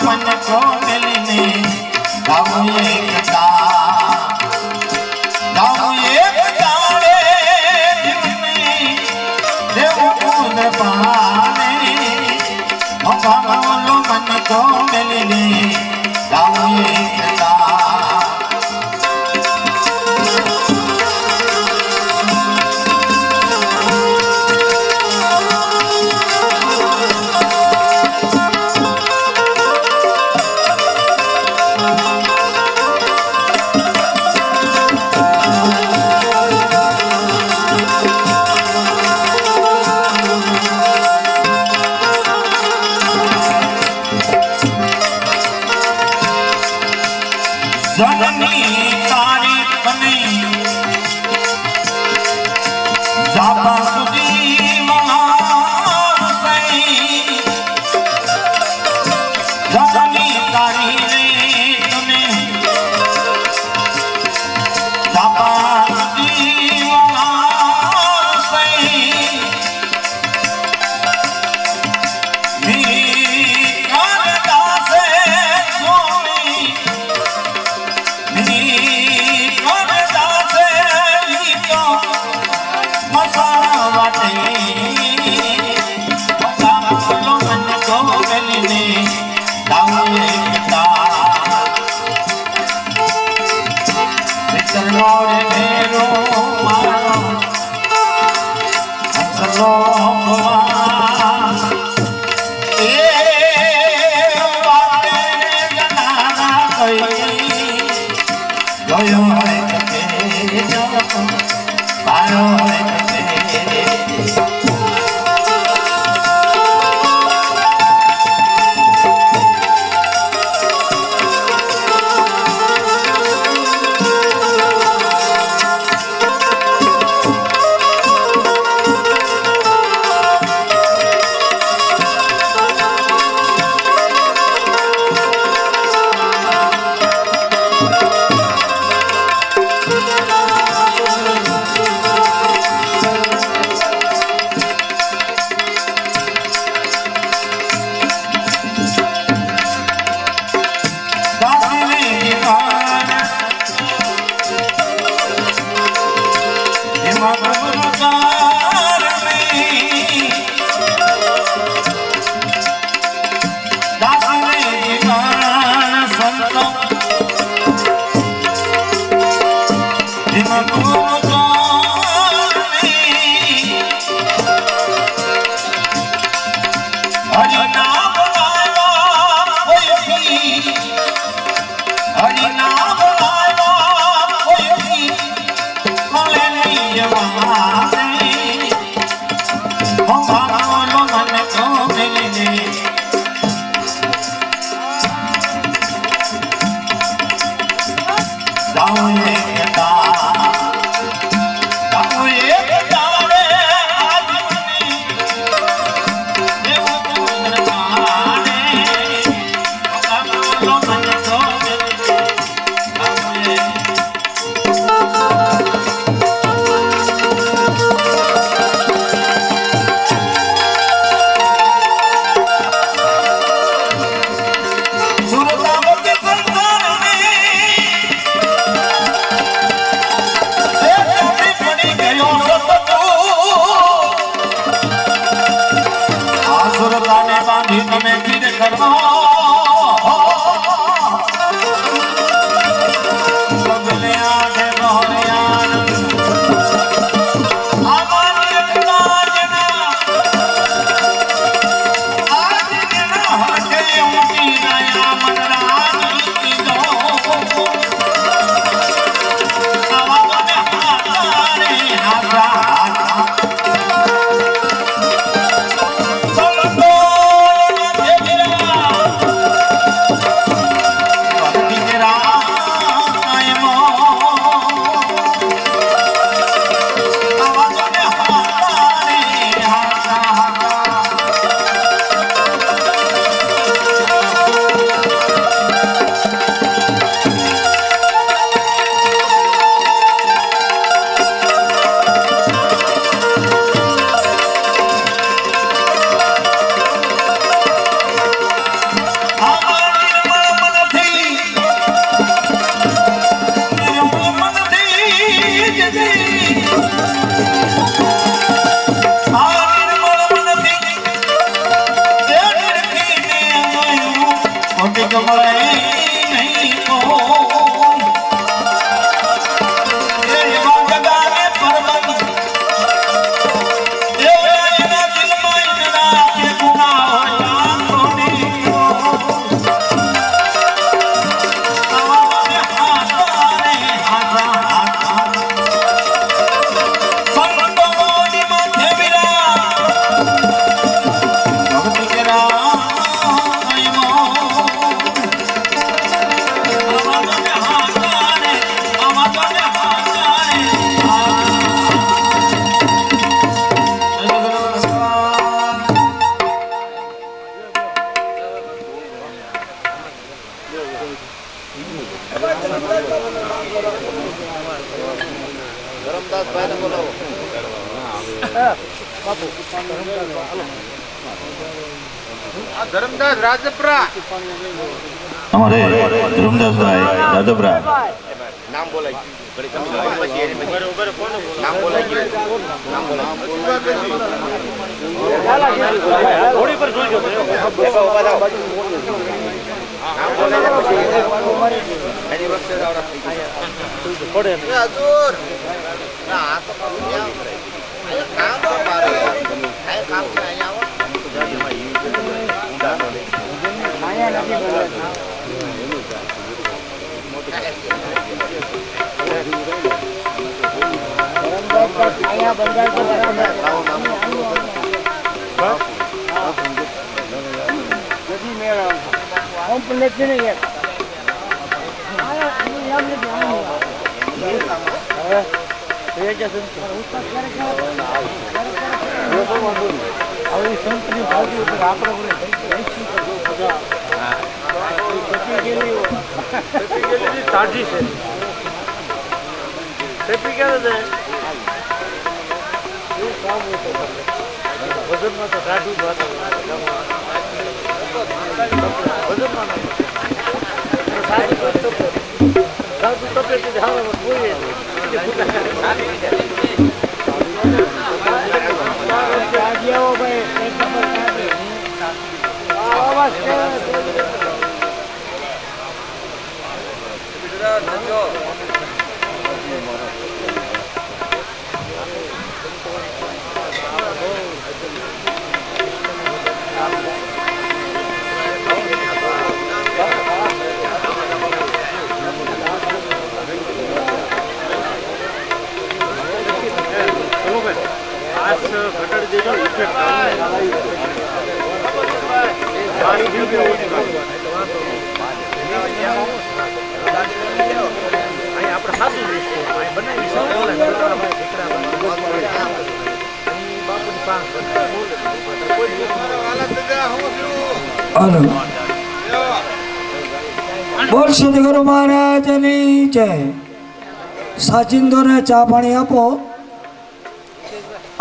मन को मिलने गाँव एक तारे देव कूद पाने बोलो मन को मिलने गाँव एक जननी तारीफ में जाबा सुधी महान से जननी तारीफ में जाबा सुधी महान से હરી ના બોલાવો કોઈ મળે નહીં જવાને ભગવાનનો મને તો મિલે જાઉં તમે ગીત કરો બગલે આઠે બહોરિયાન આમાની એકતાજના આજના હટે ઊંચી નયા મનરાની કીધો આવાને હાથારે હાથા ધરમદાસભાઈને બોલાવો. આ ધરમદાસ રાજપરા અમારે ધરમદાસભાઈ રાજપરા નામ બોલાય નામ બોલાય નામ થોડી પર જોઈ તાજી છે ટેપી ક્યારે વજનમાં તો કાઢું વજનમાં સાદું તપે જોઈએ હાલો બોલ સદગુરુ મહારાજની જય. સાચિંદોને ચા પાણી આપો.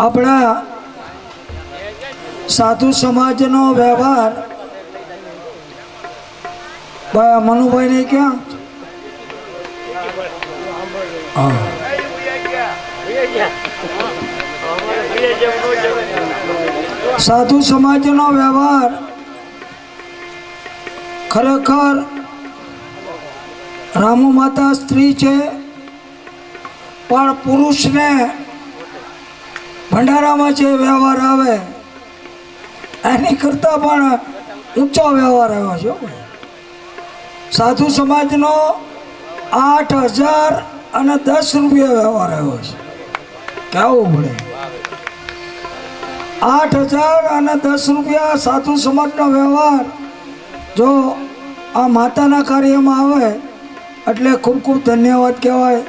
આપણા સાધુ સમાજનો વ્યવહાર ભાઈ આ મનુભાઈ ને ક્યાં સાધુ સમાજનો વ્યવહાર ખરેખર રામુ માતા સ્ત્રી છે, પણ પુરુષને ભંડારામાં જે વ્યવહાર આવે એની કરતાં પણ ઊંચો વ્યવહાર આવ્યો છે ભાઈ. સાધુ સમાજનો 8,010 રૂપિયા વ્યવહાર આવ્યો છે. કહેવું પડે 8,010 રૂપિયા સાધુ સમાજનો વ્યવહાર જો આ માતાના કાર્યમાં આવે એટલે ખૂબ ખૂબ ધન્યવાદ કહેવાય.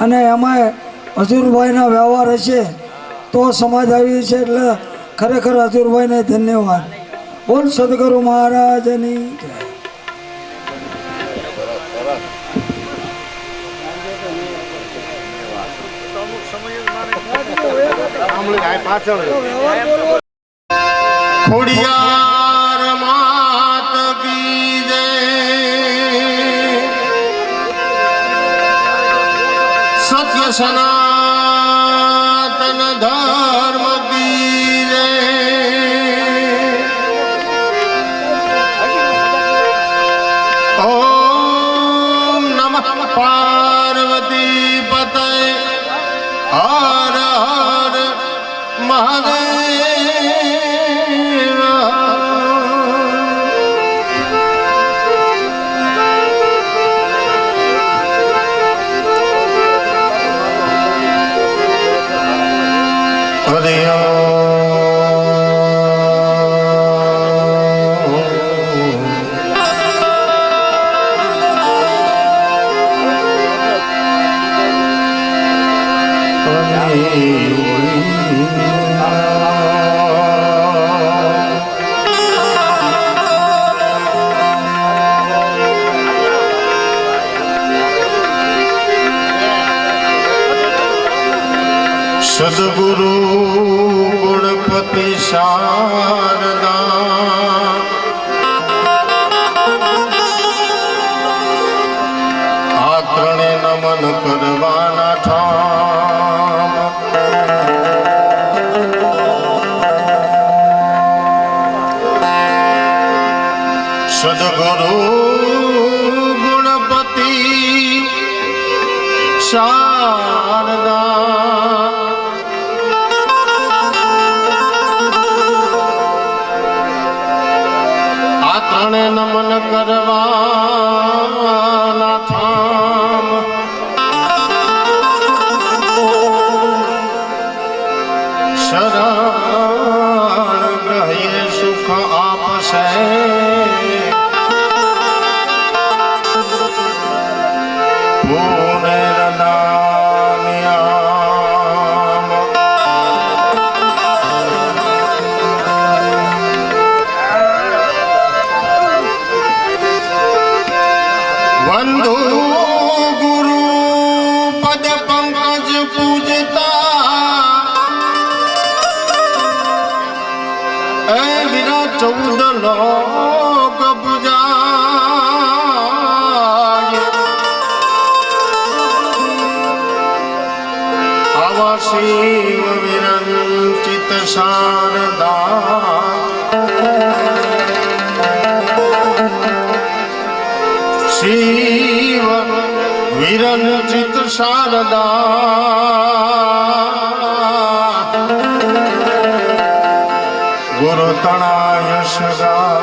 અને એમાંય હજુરભાઈના વ્યવહાર હશે તો સમાજ આવી છે એટલે ખરેખર હજુરભાઈને ધન્યવાદ. બોલ સદગુરુ મહારાજની જય. ખોડિયાર માત કી જય. સત્ય સનાતન ધર્મ કી જય. ઓમ નમઃ પાર્વતી પતય હર હર મહાદેવ. સદગુરુ ગુણપતિ શારદા આ ત્રણે નમન કરવાના ઠામ. સદગુરુ ગુણપતિ શારદા નમન કરવાના થામ. શરણ ગ્રહે સુખ આપશે પુનર્દાન્યામ. વંદુ ગુરુ પદ પંકજ પૂજતા એ વિના 14 લોક પૂજાય. આવા શિવ વિરંચિત શારદા શિવ વિરંચિત શારદા ગુરુ તણાય સદા.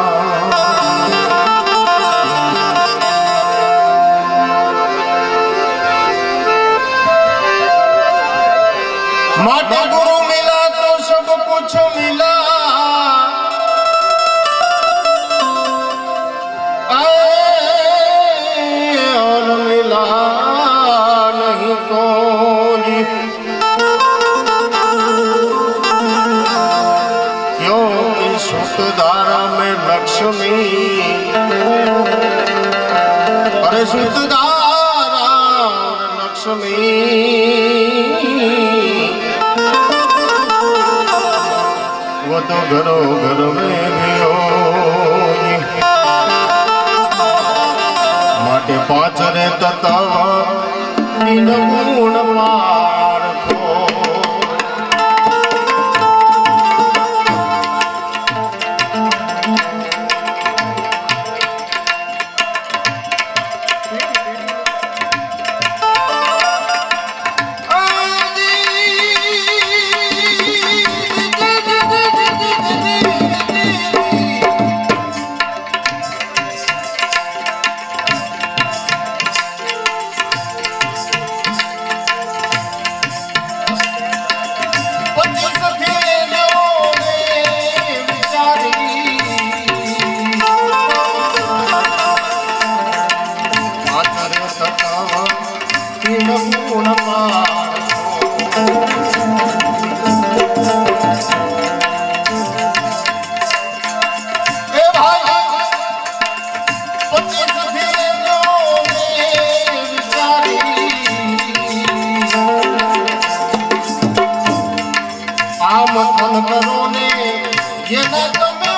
માટે ગુરુ મિલા તો સબ કુછ सुतदारा लक्ष्मी वो तो घरों घर में भी होगी माटे पाचरे ततावा तीन गुण पारखो करो ने ये न तुम्हें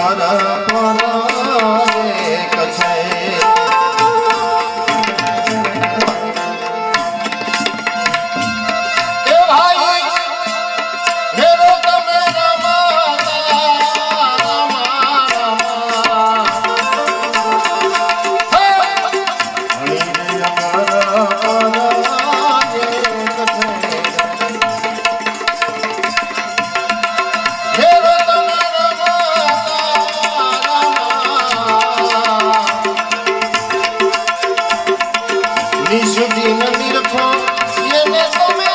અમર પર એક છે એ ભાઈ હેરો તમે રમાતા રમા રમા હણીને અમર પર એક છે હેરો તમે રમાતા રમા નિશુદીન નિરખો એને તમે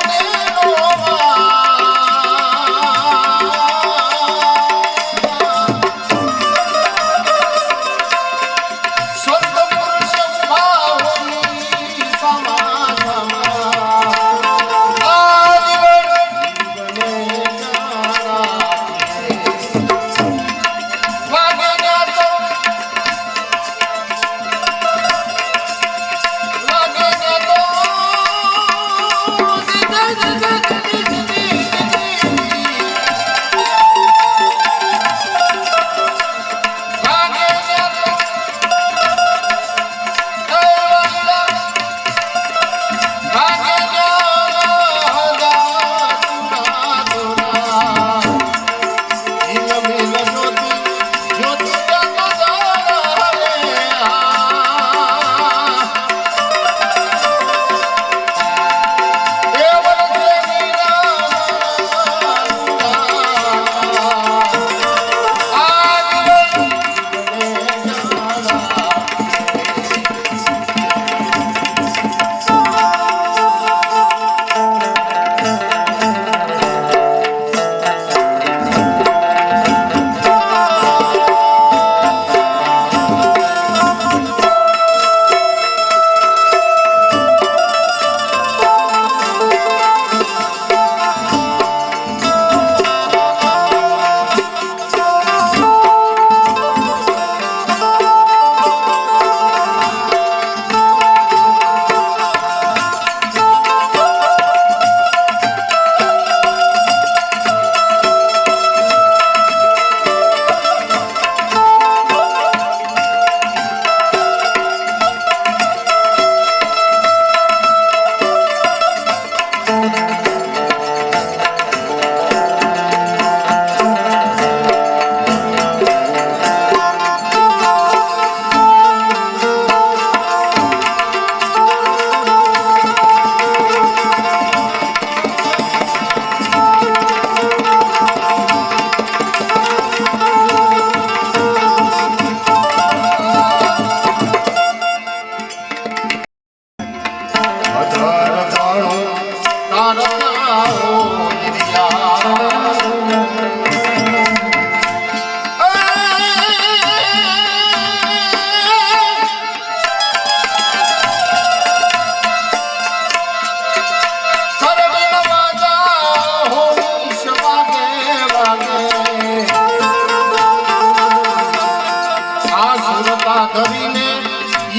ધરીને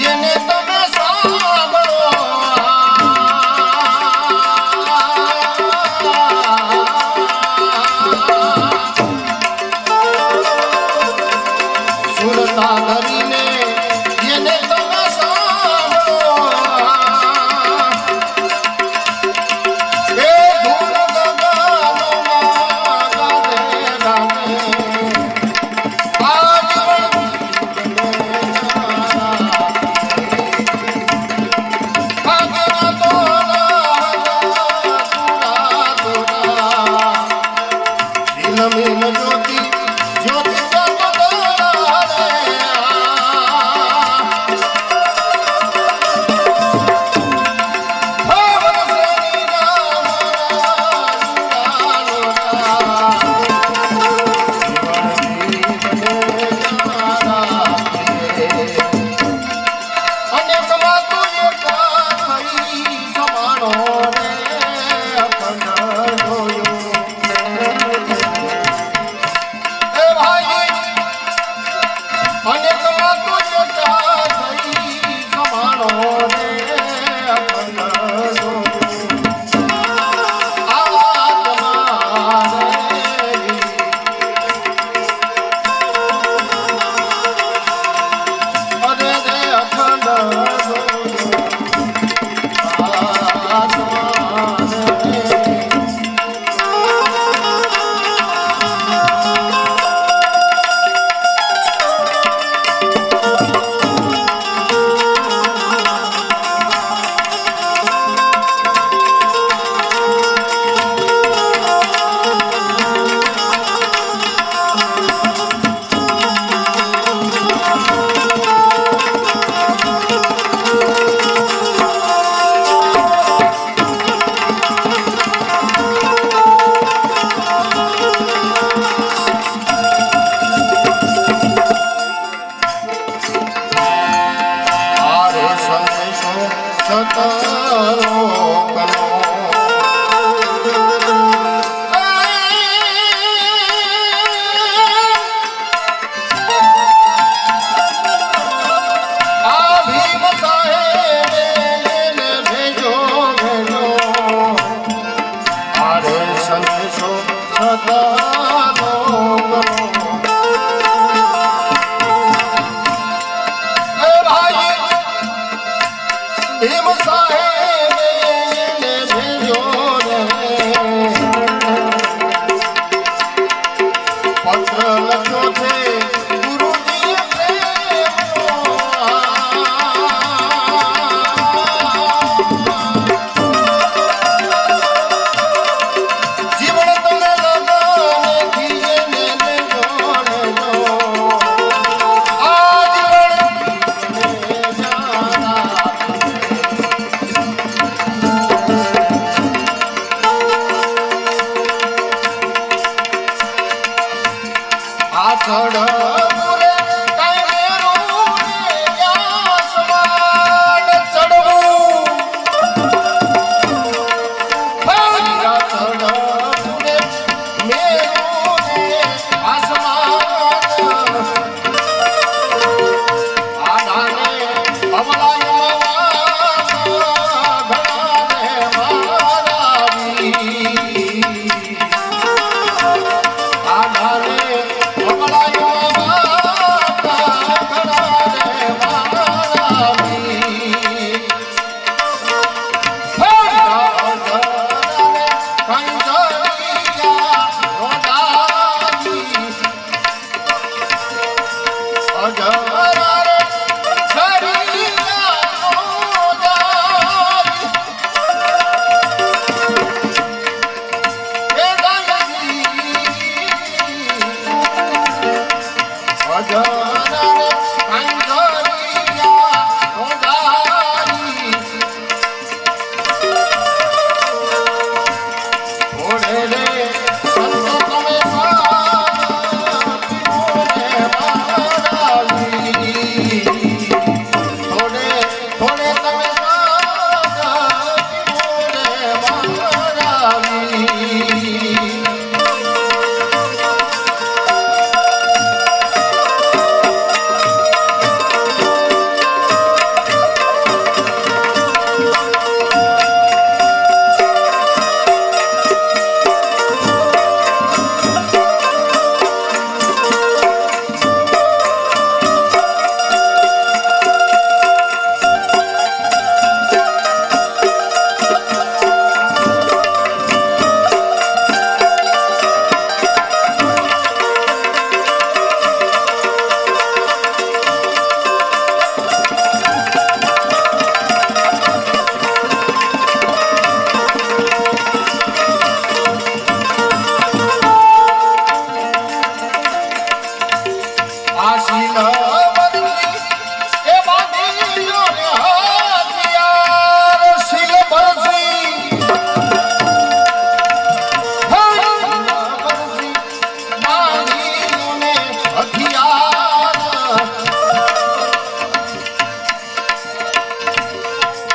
એને તમે સાંભળો સુરતા ધરીને એને તમે સાંભળો એ ધૂળ ગગનમાં ગાતે ગાતે જ્યોતિ જ્યોતિ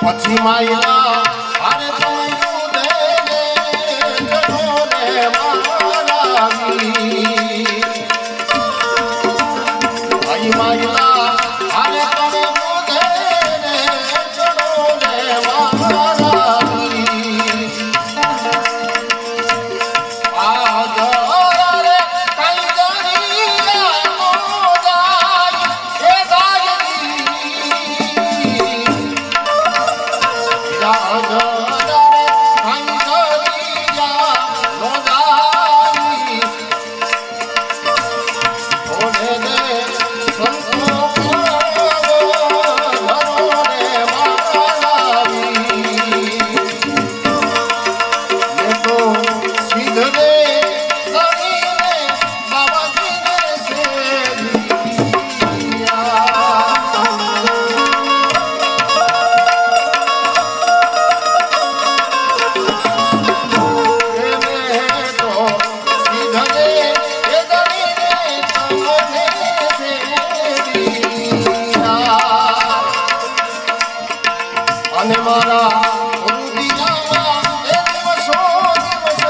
પછી માયલા અરે તું દે જનોને મારાવી આઈ માયલા અરે તું દે જનોને મારાવી આ જરે કઈ જાની નો જાય એ ગાયની અને મારા રુદિયામાં એ દિવસો દિવસ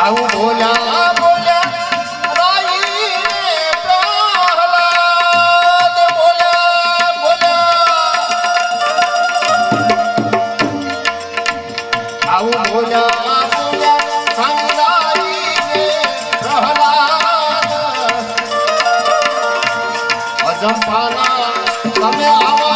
આવું બોલ્યા બોલ્યા રાઈને પ્રહલાદ બોલ્યા બોલ્યા આવું બોલ્યા બોલ્યા સંગારીને પ્રહલાદ અજંપાના તમે આવા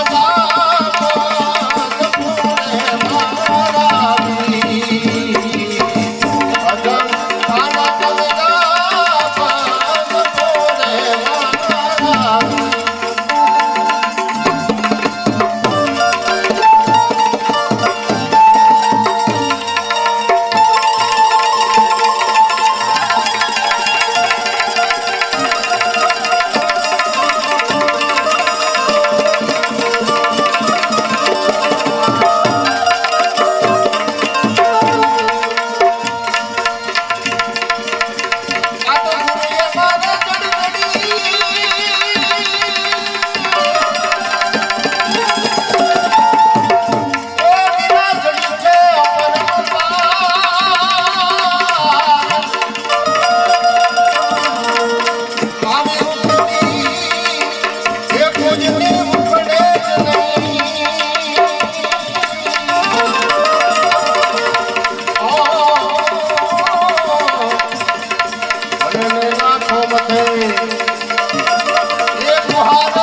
મુજને ઉપડે જ નહીં અને નાખો મથે એ બુહાર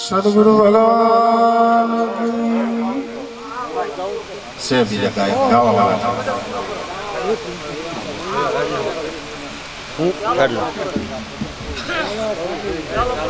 સદગુરુ ભગવાન છે બીજા કાંઈ ગાવા વાળા હું